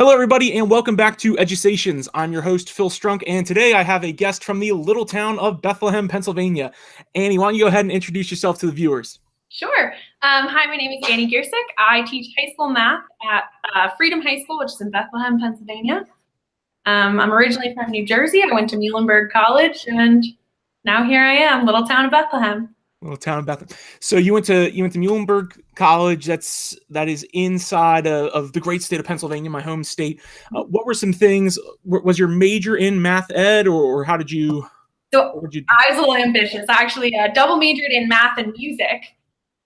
Hello, everybody, and welcome back to Edusations. I'm your host, Phil Strunk, and today I have a guest from the little town of Bethlehem, Pennsylvania. Annie, why don't you go ahead and introduce yourself to the viewers? Sure. Hi, my name is Annie Giersick. I teach high school math at Freedom High School, which is in Bethlehem, Pennsylvania. I'm originally from New Jersey. I went to Muhlenberg College, and now here I am, little town of Bethlehem. Little town of Bethlehem. So you went to Muhlenberg College. That is inside of the great state of Pennsylvania, my home state. What were some things? Was your major in math ed, or how did you? So I was a little ambitious. I actually double majored in math and music.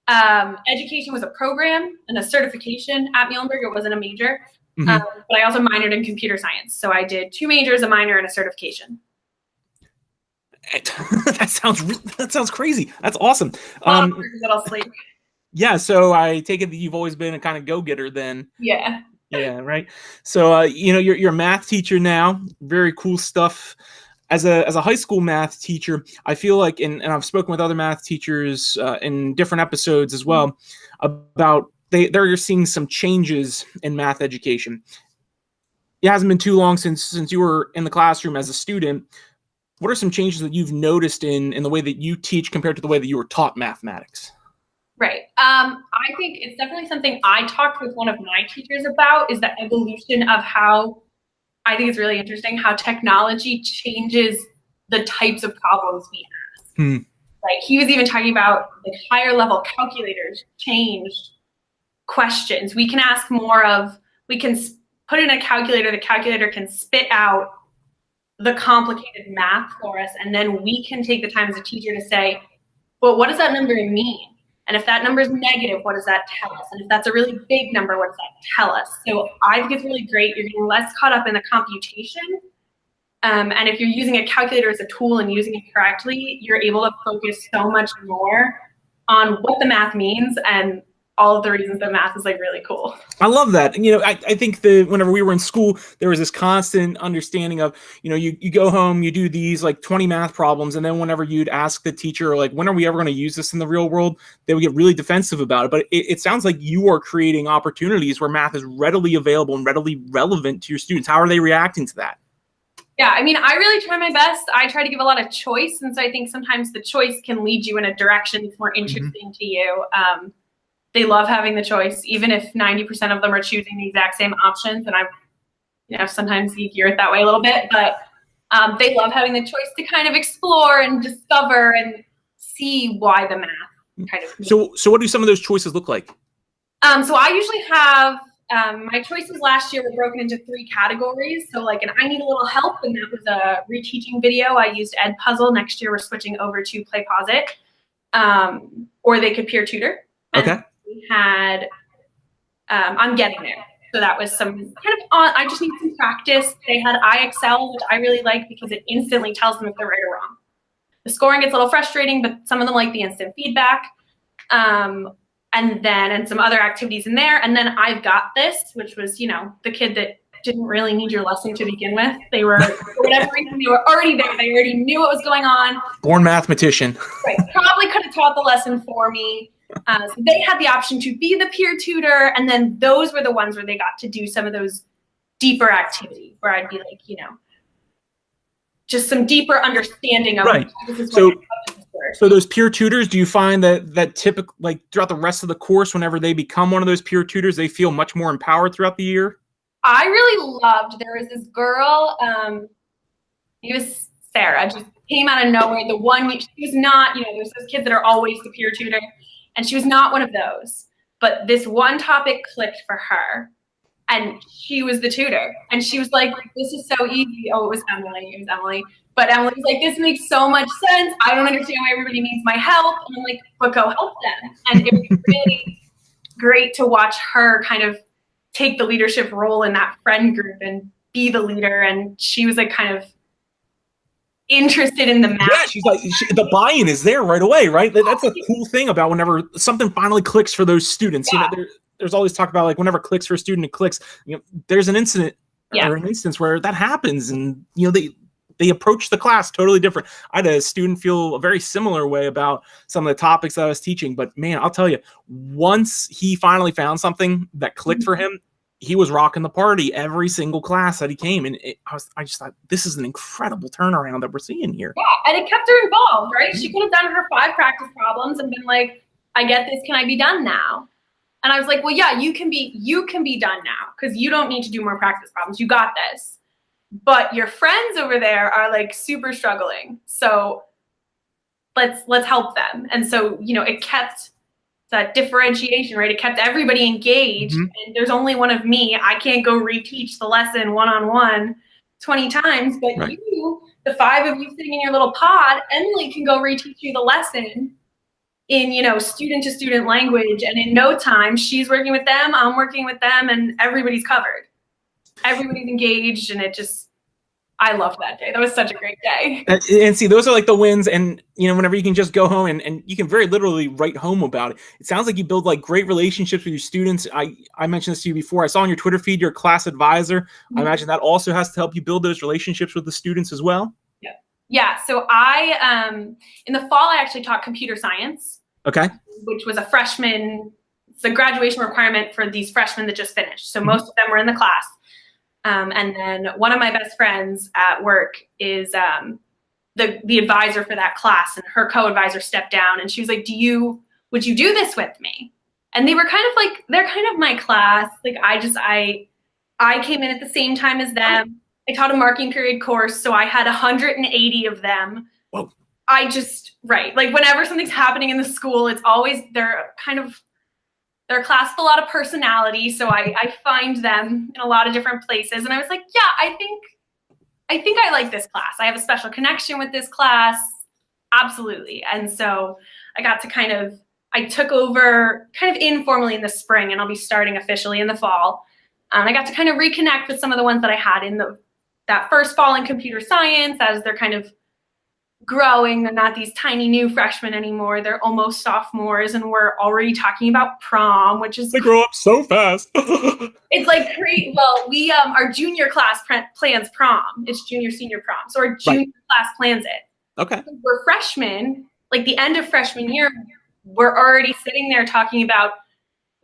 Education was a program and a certification at Muhlenberg. It wasn't a major, but I also minored in computer science. So I did 2 majors, a minor, and a certification. That sounds crazy. That's awesome. Yeah. So I take it that you've always been a kind of go-getter then. Yeah. Yeah. Right. So you're a math teacher now. Very cool stuff. As a high school math teacher, I feel like, and I've spoken with other math teachers in different episodes as well, about they're seeing some changes in math education. It hasn't been too long since you were in the classroom as a student. What are some changes that you've noticed in the way that you teach compared to the way that you were taught mathematics? Right. I think it's definitely something I talked with one of my teachers about, is the evolution of how, I think it's really interesting how technology changes the types of problems we ask. Like he was even talking about like higher level calculators changed questions. We can ask more of, we can put in a calculator, the calculator can spit out the complicated math for us, and then we can take the time as a teacher to say, well, what does that number mean? And if that number is negative, what does that tell us? And if that's a really big number, what does that tell us? So I think it's really great. You're getting less caught up in the computation. And if you're using a calculator as a tool and using it correctly, you're able to focus so much more on what the math means and all of the reasons that math is like really cool. I love that. And, I think whenever we were in school, there was this constant understanding of, you go home, you do these like 20 math problems. And then whenever you'd ask the teacher, like, when are we ever going to use this in the real world? They would get really defensive about it. But it sounds like you are creating opportunities where math is readily available and readily relevant to your students. How are they reacting to that? Yeah, I mean, I really try my best. I try to give a lot of choice. And so I think sometimes the choice can lead you in a direction that's more interesting to you. They love having the choice, even if 90% of them are choosing the exact same options. And sometimes you hear it that way a little bit, but they love having the choice to kind of explore and discover and see why the math kind of. So what do some of those choices look like? So I usually have, my choices last year were broken into 3 categories. So like I need a little help, and that was a reteaching video. I used Edpuzzle. Next year we're switching over to Play Pause It, or they could peer tutor. Okay. We had, I'm getting there. So that was some kind of I just need some practice. They had IXL, which I really like because it instantly tells them if they're right or wrong. The scoring gets a little frustrating, but some of them like the instant feedback. And some other activities in there. And then I've Got This, which was, the kid that didn't really need your lesson to begin with. They were, for whatever reason, they were already there. They already knew what was going on. Born mathematician. Right. Probably could have taught the lesson for me. So they had the option to be the peer tutor, and then those were the ones where they got to do some of those deeper activities where I'd be like, just some deeper understanding of right. So those peer tutors, do you find that typically, like throughout the rest of the course, whenever they become one of those peer tutors, they feel much more empowered throughout the year? I really loved, there was this girl, it was Sarah, just came out of nowhere. The one, she was not, there's those kids that are always the peer tutor. And she was not one of those, but this one topic clicked for her, and she was the tutor. And she was like, this is so easy. Oh, it was Emily. But Emily was like, this makes so much sense. I don't understand why everybody needs my help. And I'm like, but go help them. And it was really great to watch her kind of take the leadership role in that friend group and be the leader. And she was like kind of interested in the math. Yeah, she's like, the buy-in is there right away, right? That's a cool thing about whenever something finally clicks for those students. Yeah. There's always talk about like whenever it clicks for a student, it clicks. There's an incident or an instance where that happens, and they approach the class totally different. I had a student feel a very similar way about some of the topics that I was teaching, but man, I'll tell you, once he finally found something that clicked for him, he was rocking the party every single class that he came. And I just thought, this is an incredible turnaround that we're seeing here. Yeah, and it kept her involved, right? She could have done her 5 practice problems and been like, I get this, can I be done now? And I was like, well, yeah, you can be done now, because you don't need to do more practice problems. You got this. But your friends over there are like super struggling. So let's help them. And so, it kept that differentiation, right? It kept everybody engaged. And there's only one of me. I can't go reteach the lesson one-on-one 20 times, but right. You, the 5 of you sitting in your little pod, Emily can go reteach you the lesson in, student to student language. And in no time, she's working with them, I'm working with them, and everybody's covered. Everybody's engaged, and I loved that day. That was such a great day. And see, those are like the wins. And, whenever you can just go home and you can very literally write home about it. It sounds like you build like great relationships with your students. I mentioned this to you before. I saw on your Twitter feed, you're a class advisor. Mm-hmm. I imagine that also has to help you build those relationships with the students as well. Yeah. Yeah. So I, in the fall, I actually taught computer science. Okay. Which was it's a graduation requirement for these freshmen that just finished. So most of them were in the class. And then one of my best friends at work is the advisor for that class, and her co-advisor stepped down, and she was like, would you do this with me? And they were kind of like, they're kind of my class. Like I came in at the same time as them. I taught a marking period course, so I had 180 of them. Whoa. Right. Like whenever something's happening in the school, it's always, they're a class with a lot of personality. So I find them in a lot of different places. And I was like, yeah, I think I like this class. I have a special connection with this class. Absolutely. And so I got to I took over kind of informally in the spring, and I'll be starting officially in the fall. I got to kind of reconnect with some of the ones that I had in that first fall in computer science as they're kind of growing. They're not these tiny new freshmen anymore. They're almost sophomores, and we're already talking about prom, which is— They grow up so fast. It's like great. Well, we our junior class plans prom. It's junior senior prom, so our junior class plans it. Okay. So we're freshmen, like the end of freshman year. We're already sitting there talking about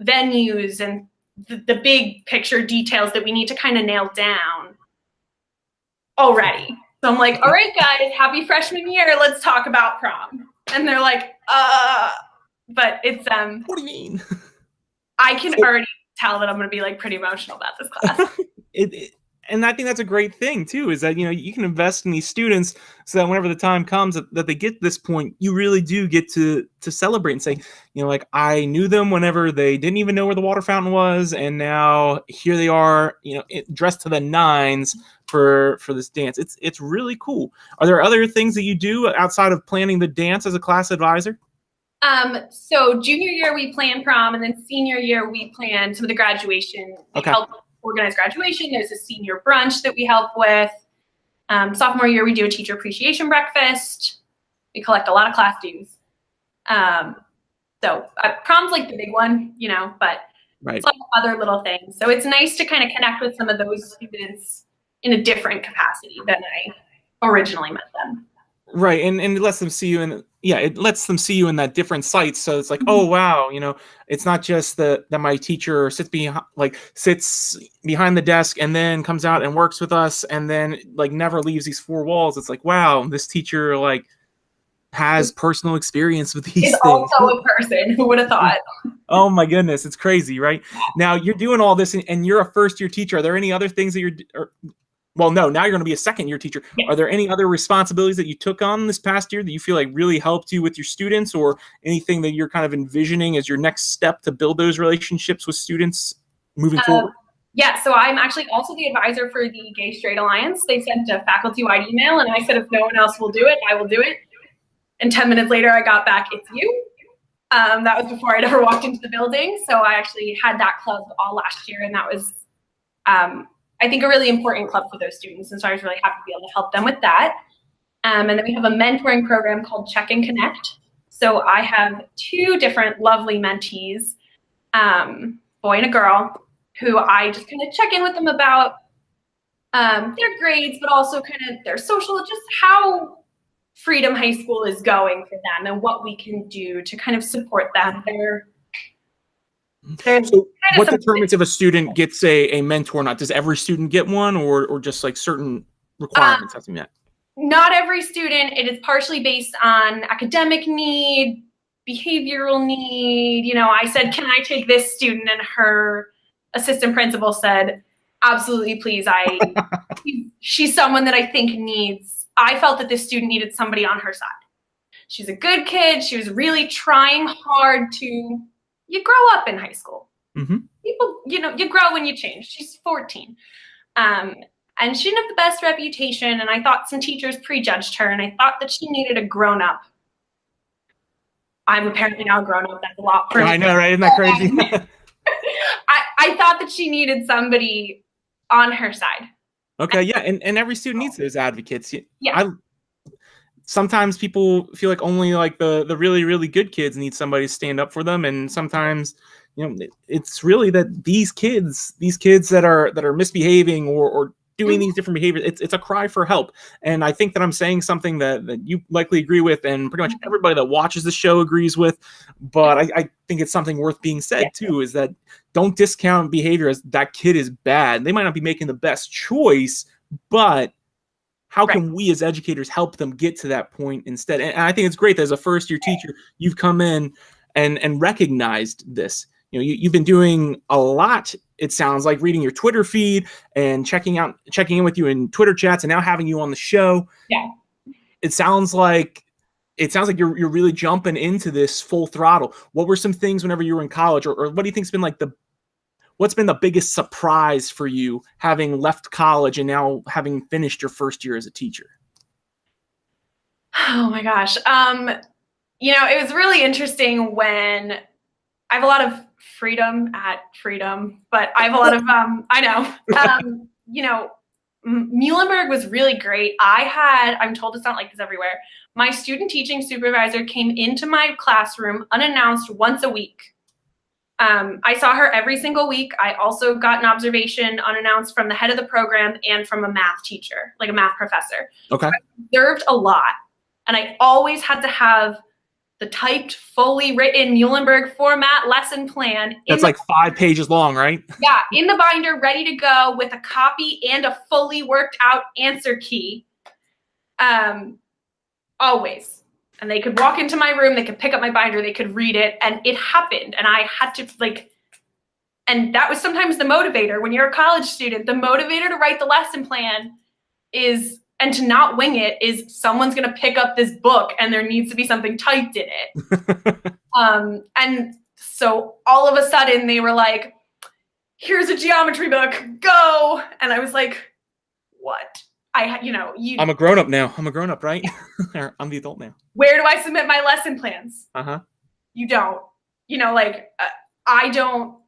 venues and the big picture details that we need to kind of nail down already. So I'm like, all right, guys, happy freshman year. Let's talk about prom. And they're like, but it's, what do you mean? I can already tell that I'm going to be like pretty emotional about this class. And I think that's a great thing too, is that, you can invest in these students so that whenever the time comes that they get to this point, you really do get to celebrate and say, like, I knew them whenever they didn't even know where the water fountain was. And now here they are, dressed to the nines for this dance. It's really cool. Are there other things that you do outside of planning the dance as a class advisor? So junior year we plan prom, and then senior year we plan some of the graduation. We help organize graduation. There's a senior brunch that we help with. Sophomore year we do a teacher appreciation breakfast. We collect a lot of class dues. So prom's like the big one, but it's like other little things. So it's nice to kind of connect with some of those students in a different capacity than I originally met them. Right, and it lets them see you in that different site. So it's like, oh wow, it's not just that my teacher sits behind the desk and then comes out and works with us and then like never leaves these 4 walls. It's like, wow, this teacher like has personal experience with these things. Also a person. Who would have thought? Oh my goodness, it's crazy, right? Now you're doing all this and you're a first-year teacher. Are there any other things that well, no, now you're going to be a second-year teacher. Yeah. Are there any other responsibilities that you took on this past year that you feel like really helped you with your students, or anything that you're kind of envisioning as your next step to build those relationships with students moving forward? Yeah, so I'm actually also the advisor for the Gay Straight Alliance. They sent a faculty-wide email, and I said, if no one else will do it, I will do it. And 10 minutes later, I got back, it's you. That was before I'd ever walked into the building. So I actually had that club all last year, and that was I think a really important club for those students. And so I was really happy to be able to help them with that. And then we have a mentoring program called Check and Connect. So I have 2 different lovely mentees, boy and a girl, who I just kind of check in with them about their grades, but also kind of their social, just how Freedom High School is going for them and what we can do to kind of support them. There's So kind of what some. determines if a student gets a mentor or not? Does every student get one, or just like certain requirements have to be met? Not every student. It is partially based on academic need, behavioral need. You know, I said, can I take this student? And her assistant principal said, absolutely, please. She's someone that I think needs, I felt that this student needed somebody on her side. She's a good kid. She was really trying hard to, you grow up in high school. Mm-hmm. People, you know, you grow when you change. She's 14. And she didn't have the best reputation, and I thought some teachers prejudged her, and I thought that she needed a grown-up. I'm apparently now a grown-up. That's a lot for me. I know, right? Isn't that crazy? I thought that she needed somebody on her side. Okay, yeah, and every student needs those advocates. Yeah. Sometimes people feel like only like the really, really good kids need somebody to stand up for them, and sometimes, you know, it's really that these kids that are misbehaving or doing these different behaviors, it's a cry for help. And I think that I'm saying something that you likely agree with, and pretty much everybody that watches the show agrees with, but I think it's something worth being said too, is that don't discount behavior as that kid is bad. They might not be making the best choice, but how can we as educators help them get to that point instead? And I think it's great that as a first-year teacher, you've come in and recognized this. You know, you've been doing a lot, it sounds like, reading your Twitter feed and checking in with you in Twitter chats, and now having you on the show. Yeah. It sounds like you're really jumping into this full throttle. What were some things whenever you were in college, or what do you think's been like what's been the biggest surprise for you having left college and now having finished your first year as a teacher? Oh my gosh. You know, it was really interesting when I have a lot of freedom, but I have a lot of, I know, you know, Muhlenberg was really great. I'm told it's not like this everywhere. My student teaching supervisor came into my classroom unannounced once a week. I saw her every single week. I also got an observation unannounced from the head of the program and from a math teacher, like a math professor. Okay. So I observed a lot, and I always had to have the typed, fully written Muhlenberg format lesson plan. That's like 5 pages long, right? Yeah, in the binder, ready to go with a copy and a fully worked out answer key. Always. And they could walk into my room, they could pick up my binder, they could read it, and it happened. And I had to, and that was sometimes the motivator. When you're a college student, the motivator to write the lesson plan and to not wing it, is someone's going to pick up this book and there needs to be something typed in it. And so all of a sudden they were like, here's a geometry book, go. And I was like, what? I'm a grown-up now. I'm a grown-up, right? I'm the adult now. Where do I submit my lesson plans? You don't. I don't.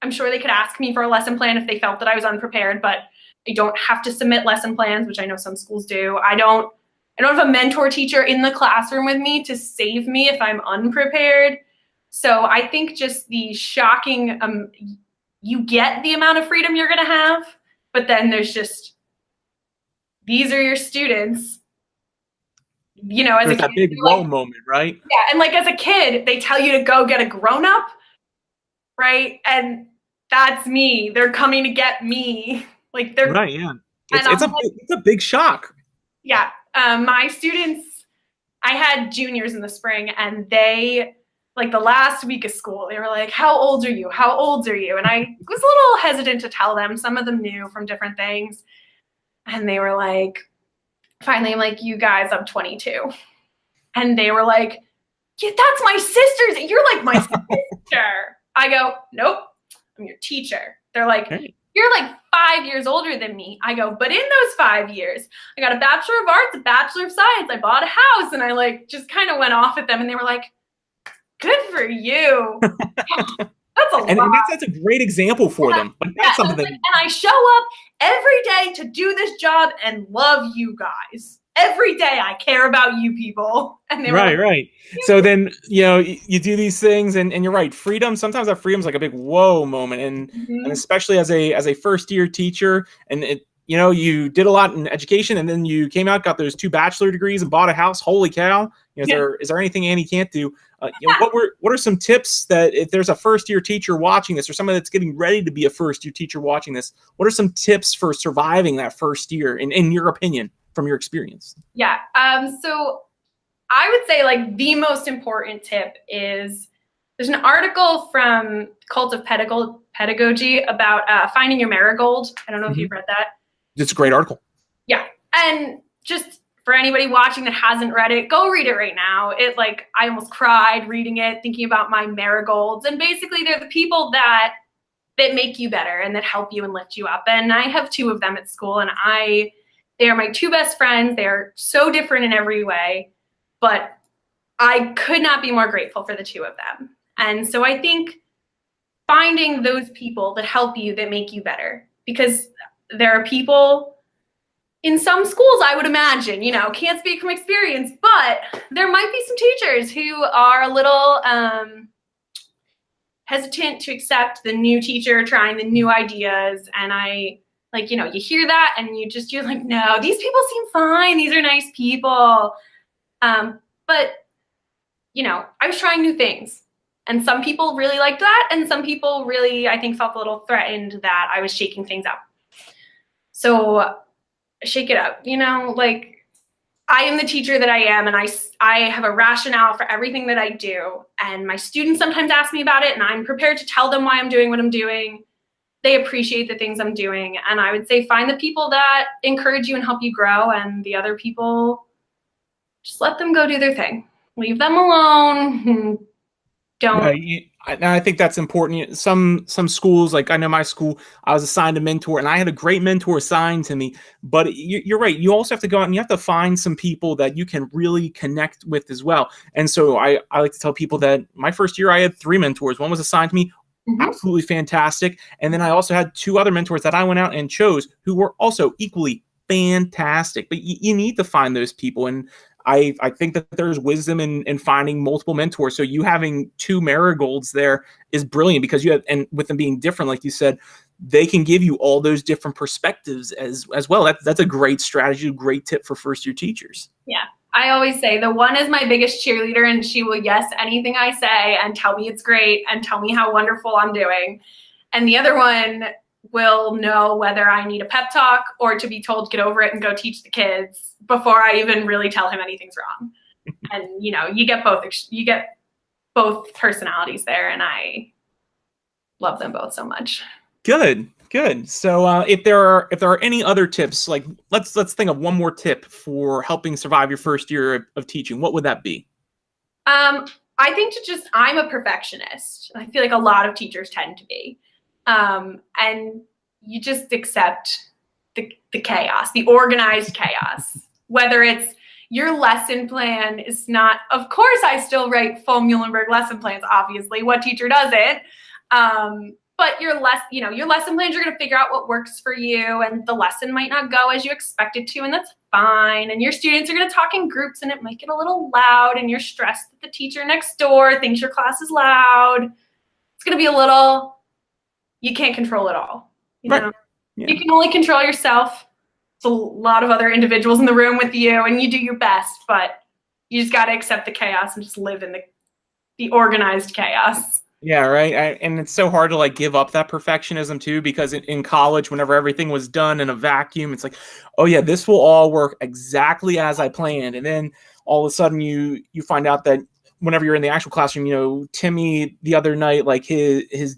I'm sure they could ask me for a lesson plan if they felt that I was unprepared, but I don't have to submit lesson plans, which I know some schools do. I don't have a mentor teacher in the classroom with me to save me if I'm unprepared. So I think just the shocking, you get the amount of freedom you're going to have, but then there's just, these are your students, as there's a kid, that big whoa moment, right? Yeah, and as a kid, they tell you to go get a grown-up, right? And that's me. They're coming to get me. They're right, yeah. It's a big shock. Yeah, my students, I had juniors in the spring, and they, the last week of school, they were like, "How old are you? How old are you?" And I was a little hesitant to tell them. Some of them knew from different things. And they were like, finally, I'm like, "You guys, I'm 22. And they were like, "Yeah, that's my sister's. You're like my sister." I go, "Nope, I'm your teacher." They're like, "Hey, you're 5 years older than me." I go, "But in those 5 years, I got a Bachelor of Arts, a Bachelor of Science. I bought a house." And I just kind of went off at them, and they were like, "Good for you." That's a lot. And that's a great example for them. That's something. And I show up every day to do this job and love you guys. Every day I care about you people. And they were right. So then, you do these things, and you're right. Freedom, sometimes that freedom's like a big whoa moment. And especially as a first year teacher, and you know, you did a lot in education, and then you came out, got those 2 bachelor degrees, and bought a house. Holy cow! You know, is there anything Annie can't do? You know, what are some tips that if there's a first year teacher watching this, or somebody that's getting ready to be a first year teacher watching this, what are some tips for surviving that first year, in your opinion, from your experience? Yeah. So I would say like the most important tip is there's an article from Cult of Pedagogy about finding your marigold. I don't know if you've read that. It's a great article. Yeah. And just for anybody watching that hasn't read it, go read it right now. It like, I almost cried reading it, thinking about my marigolds. And basically they're the people that make you better and that help you and lift you up. And I have 2 of them at school, and they are my 2 best friends. They're so different in every way, but I could not be more grateful for the 2 of them. And so I think finding those people that help you, that make you better, because there are people in some schools, I would imagine, you know, can't speak from experience, but there might be some teachers who are a little hesitant to accept the new teacher trying the new ideas. And I, like, you know, you hear that and you're like, no, these people seem fine. These are nice people. But, you know, I was trying new things. And some people really liked that. And some people really, I think, felt a little threatened that I was shaking things up. So shake it up, you know, like I am the teacher that I am, and I have a rationale for everything that I do. And my students sometimes ask me about it, and I'm prepared to tell them why I'm doing what I'm doing. They appreciate the things I'm doing. And I would say find the people that encourage you and help you grow, and the other people, just let them go do their thing. Leave them alone. Don't. I think that's important. Some schools, like I know my school, I was assigned a mentor, and I had a great mentor assigned to me. But you're right. You also have to go out and you have to find some people that you can really connect with as well. And so I like to tell people that my first year I had 3 mentors. One was assigned to me, absolutely fantastic. And then I also had 2 other mentors that I went out and chose who were also equally fantastic. But you need to find those people. And I think that there's wisdom in finding multiple mentors. So you having 2 marigolds there is brilliant, because you have, and with them being different, like you said, they can give you all those different perspectives as well. That's a great strategy, a great tip for first year teachers. Yeah. I always say the one is my biggest cheerleader, and she will yes anything I say and tell me it's great and tell me how wonderful I'm doing. And the other one will know whether I need a pep talk or to be told, get over it and go teach the kids, before I even really tell him anything's wrong. And, you know, you get both personalities there, and I love them both so much. Good. So if there are any other tips, like let's think of one more tip for helping survive your first year of teaching, what would that be? I think I'm a perfectionist. I feel like a lot of teachers tend to be. And you just accept the chaos, the organized chaos, whether it's your lesson plan is not, of course, I still write full Muhlenberg lesson plans, obviously, what teacher doesn't? But your lesson plans, you're going to figure out what works for you, and the lesson might not go as you expect it to, and that's fine. And your students are going to talk in groups, and it might get a little loud, and you're stressed that the teacher next door thinks your class is loud. It's going to be a little, you can't control it all. You know? Yeah. You can only control yourself. It's a lot of other individuals in the room with you, and you do your best, but you just got to accept the chaos and just live in the organized chaos. Yeah, right. And it's so hard to like give up that perfectionism too, because in college, whenever everything was done in a vacuum, it's like, oh yeah, this will all work exactly as I planned. And then all of a sudden you find out that whenever you're in the actual classroom, you know, Timmy the other night, like his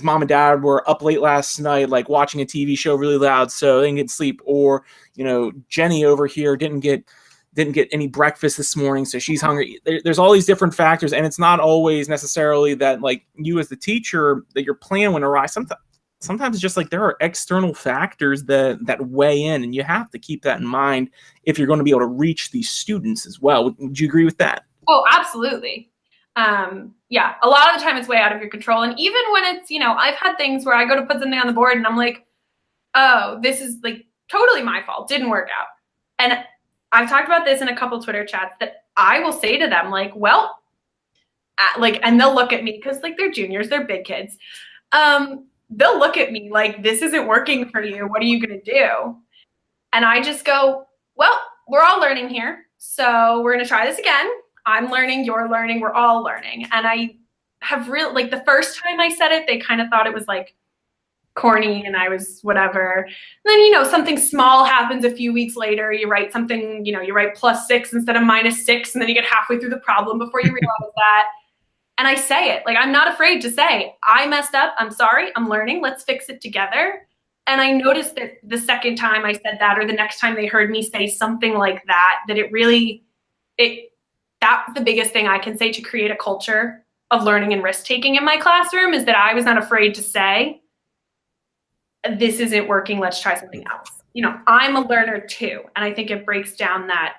mom and dad were up late last night, like watching a TV show really loud, so they didn't get sleep. Or, you know, Jenny over here didn't get any breakfast this morning, so she's hungry. There's all these different factors, and it's not always necessarily that like you as the teacher that your plan went awry. Sometimes it's just like there are external factors that weigh in, and you have to keep that in mind if you're going to be able to reach these students as well. Would you agree with that? Oh, absolutely. Yeah, a lot of the time it's way out of your control. And even when it's, you know, I've had things where I go to put something on the board and I'm like, oh, this is like totally my fault. Didn't work out. And I've talked about this in a couple Twitter chats that I will say to them, like, well, and they'll look at me because like they're juniors, they're big kids. they'll look at me like, this isn't working for you. What are you going to do? And I just go, well, we're all learning here. So we're going to try this again. I'm learning, you're learning, we're all learning. And I have really, like, the first time I said it, they kind of thought it was like corny and I was whatever. And then, you know, something small happens a few weeks later. You write something, you know, you write +6 instead of -6, and then you get halfway through the problem before you realize that. And I say it, like, I'm not afraid to say, I messed up, I'm sorry, I'm learning, let's fix it together. And I noticed that the second time I said that, or the next time they heard me say something like that, that it really, that's the biggest thing I can say to create a culture of learning and risk-taking in my classroom, is that I was not afraid to say, this isn't working, let's try something else. You know, I'm a learner too, and I think it breaks down that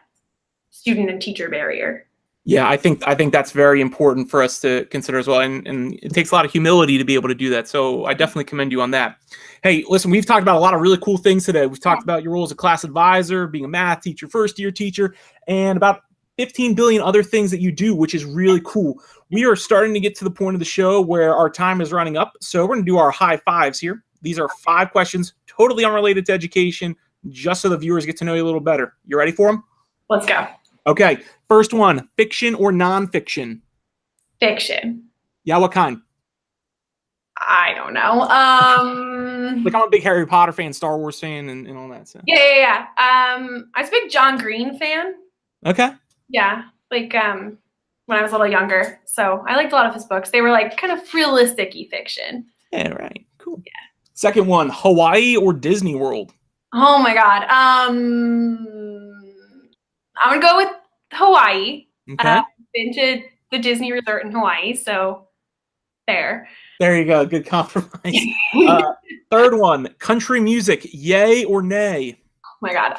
student and teacher barrier. Yeah, I think that's very important for us to consider as well, and it takes a lot of humility to be able to do that. So I definitely commend you on that. Hey, listen, we've talked about a lot of really cool things today. We've talked about your role as a class advisor, being a math teacher, first-year teacher, and about 15 billion other things that you do, which is really cool. We are starting to get to the point of the show where our time is running up, so we're going to do our high fives here. These are 5 questions, totally unrelated to education, just so the viewers get to know you a little better. You ready for them? Let's go. Okay, first one, fiction or nonfiction? Fiction. Yeah, what kind? I don't know. Like, I'm a big Harry Potter fan, Star Wars fan, and all that. So. Yeah. I was a big John Green fan. Okay. Yeah, like when I was a little younger. So I liked a lot of his books. They were like kind of realistic-y fiction. Yeah, right. Cool. Yeah. Second one, Hawaii or Disney World? Oh my God. I'm gonna go with Hawaii. Okay. I've been to the Disney resort in Hawaii, so there. There you go. Good compromise. Third one, country music, yay or nay? Oh my God.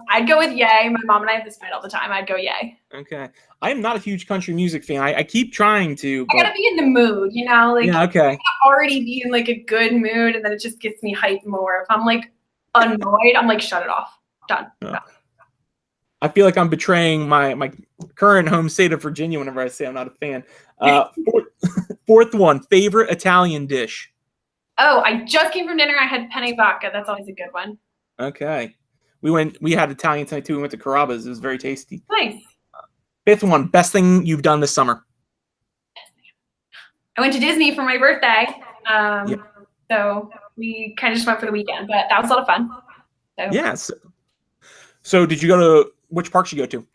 I'd go with yay. My mom and I have this fight all the time. I'd go yay. Okay. I am not a huge country music fan. I keep trying to. But... I gotta be in the mood, you know? Like, yeah, okay. I already be in like a good mood, and then it just gets me hyped more. If I'm like annoyed, I'm like, shut it off. Done. Oh. I feel like I'm betraying my current home state of Virginia whenever I say I'm not a fan. Fourth one, favorite Italian dish? Oh, I just came from dinner. I had penne vodka. That's always a good one. Okay. We had Italian tonight too. We went to Carrabba's. It was very tasty. Nice. Fifth one, best thing you've done this summer? I went to Disney for my birthday. Yeah. So we kind of just went for the weekend, but that was a lot of fun. So. Yes. So did you go to, which parks you go to?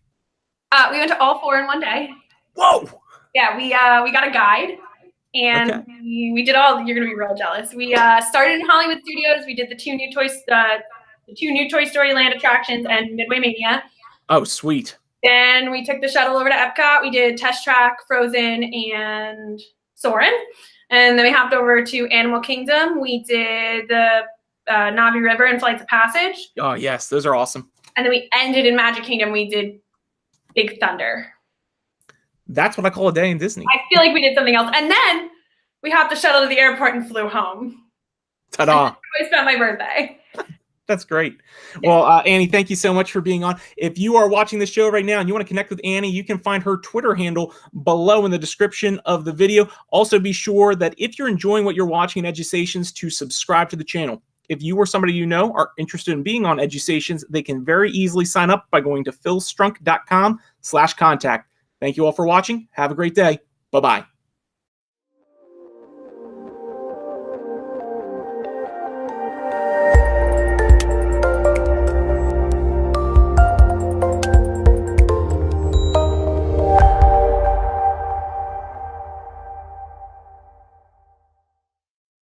We went to all 4 in one day. Whoa! Yeah, we got a guide, and okay. we did all. You're gonna be real jealous. We started in Hollywood Studios. We did the 2 new Toy Story Land attractions and Midway Mania. Oh, sweet. Then we took the shuttle over to Epcot. We did Test Track, Frozen, and Soarin'. And then we hopped over to Animal Kingdom. We did the Navi River and Flights of Passage. Oh yes, those are awesome. And then we ended in Magic Kingdom. We did Big Thunder. That's what I call a day in Disney. I feel like we did something else. And then we hopped the shuttle to the airport and flew home. Ta-da. I spent my birthday. That's great. Well, Annie, thank you so much for being on. If you are watching the show right now and you want to connect with Annie, you can find her Twitter handle below in the description of the video. Also, be sure that if you're enjoying what you're watching in Edusations, to subscribe to the channel. If you or somebody you know are interested in being on Edusations, they can very easily sign up by going to philstrunk.com/contact. Thank you all for watching. Have a great day. Bye-bye.